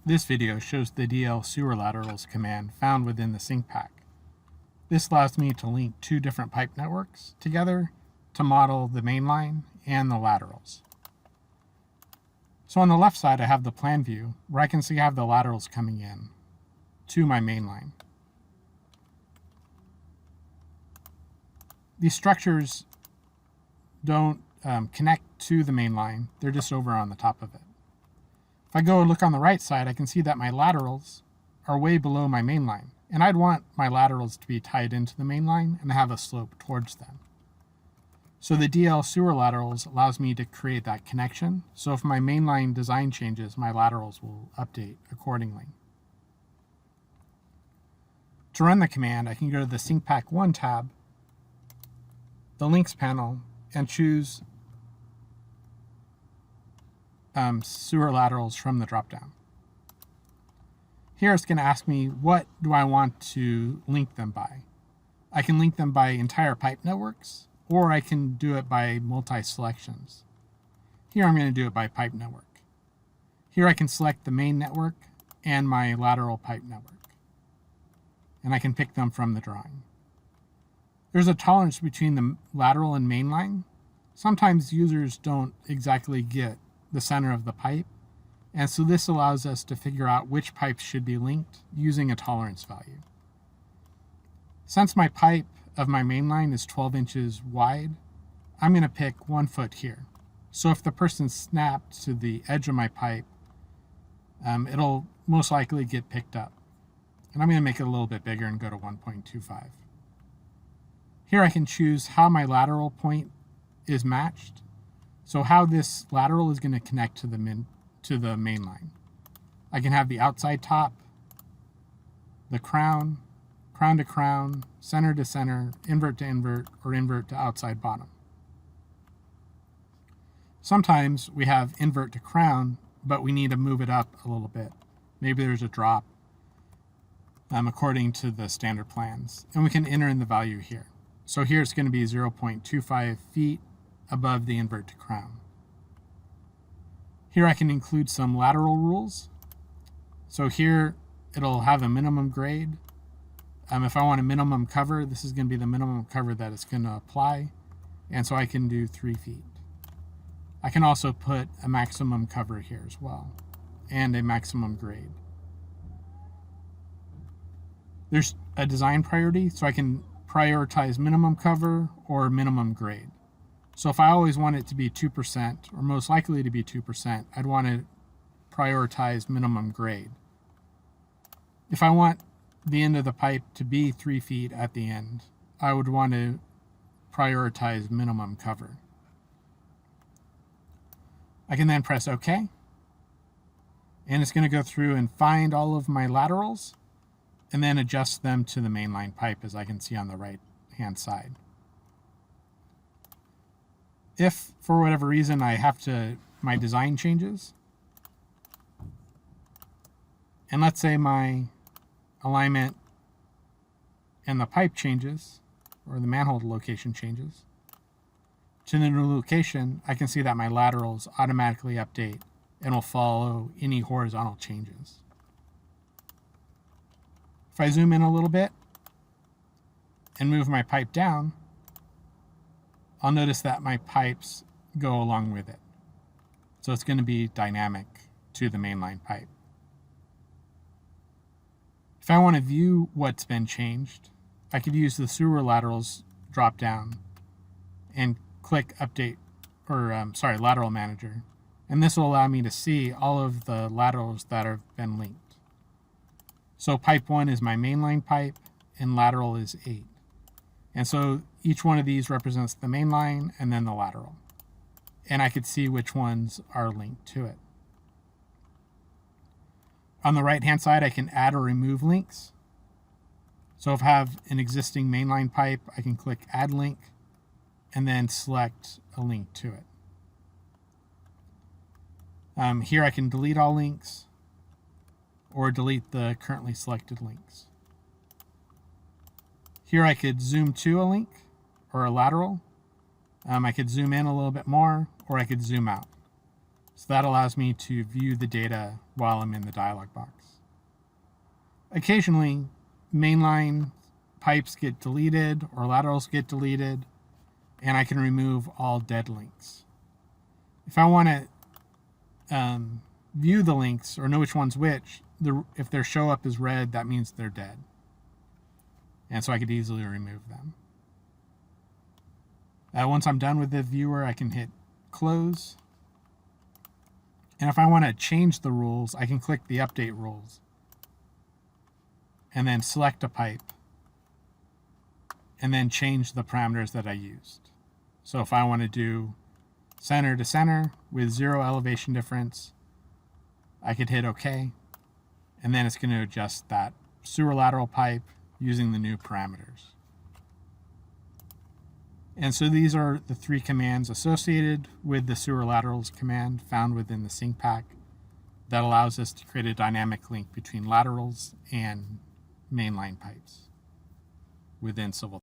This video shows the DLSewerLaterals command found within the SincPac. This allows me to link two different pipe networks together to model the mainline and the laterals. So on the left side, I have the plan view where I can see I have the laterals coming in to my mainline. These structures don't connect to the mainline, they're just over on the top of it. If I go and look on the right side, I can see that my laterals are way below my mainline, and I'd want my laterals to be tied into the mainline and have a slope towards them. So the DLSewerLaterals allows me to create that connection, so if my mainline design changes, my laterals will update accordingly. To run the command, I can go to the SincPac 1 tab, the links panel, and choose sewer laterals from the dropdown. Here it's going to ask me what do I want to link them by. I can link them by entire pipe networks, or I can do it by multi-selections. Here I'm going to do it by pipe network. Here I can select the main network and my lateral pipe network, and I can pick them from the drawing. There's a tolerance between the lateral and mainline. Sometimes users don't exactly get the center of the pipe, and so this allows us to figure out which pipes should be linked using a tolerance value. Since my pipe of my mainline is 12 inches wide, I'm going to pick 1 foot here. So if the person snapped to the edge of my pipe, it'll most likely get picked up. And I'm going to make it a little bit bigger and go to 1.25. Here I can choose how my lateral point is matched. So how this lateral is going to connect to the main line. I can have the outside top, the crown, crown to crown, center to center, invert to invert, or invert to outside bottom. Sometimes we have invert to crown, but we need to move it up a little bit. Maybe there's a drop according to the standard plans, and we can enter in the value here. So here it's going to be 0.25 feet above the invert to crown. Here I can include some lateral rules. So here it'll have a minimum grade. If I want a minimum cover, this is going to be the minimum cover that it's going to apply. And so I can do 3 feet. I can also put a maximum cover here as well, and a maximum grade. There's a design priority, so I can prioritize minimum cover or minimum grade. So if I always want it to be 2%, or most likely to be 2%, I'd want to prioritize minimum grade. If I want the end of the pipe to be 3 feet at the end, I would want to prioritize minimum cover. I can then press OK, and it's going to go through and find all of my laterals and then adjust them to the mainline pipe, as I can see on the right hand side. If for whatever reason my design changes, and let's say my alignment and the pipe changes, or the manhole location changes, to the new location, I can see that my laterals automatically update and will follow any horizontal changes. If I zoom in a little bit and move my pipe down, I'll notice that my pipes go along with it. So it's going to be dynamic to the mainline pipe. If I want to view what's been changed, I could use the Sewer Laterals drop down and click Update, or Lateral Manager. And this will allow me to see all of the laterals that have been linked. So pipe 1 is my mainline pipe, and lateral is 8. And so each one of these represents the main line and then the lateral. And I could see which ones are linked to it. On the right-hand side, I can add or remove links. So if I have an existing mainline pipe, I can click Add Link and then select a link to it. Here I can delete all links or delete the currently selected links. Here I could zoom to a link or a lateral. I could zoom in a little bit more, or I could zoom out. So that allows me to view the data while I'm in the dialog box. Occasionally, mainline pipes get deleted or laterals get deleted, and I can remove all dead links. If I want to view the links or know which one's which, if their show up is red, that means they're dead. And so I could easily remove them. Once I'm done with the viewer, I can hit close. And if I want to change the rules, I can click the update rules and then select a pipe and then change the parameters that I used. So if I want to do center to center with 0 elevation difference, I could hit OK, and then it's going to adjust that sewer lateral pipe using the new parameters. And so these are the 3 commands associated with the SewerLaterals command found within the SincPac that allows us to create a dynamic link between laterals and mainline pipes within civil.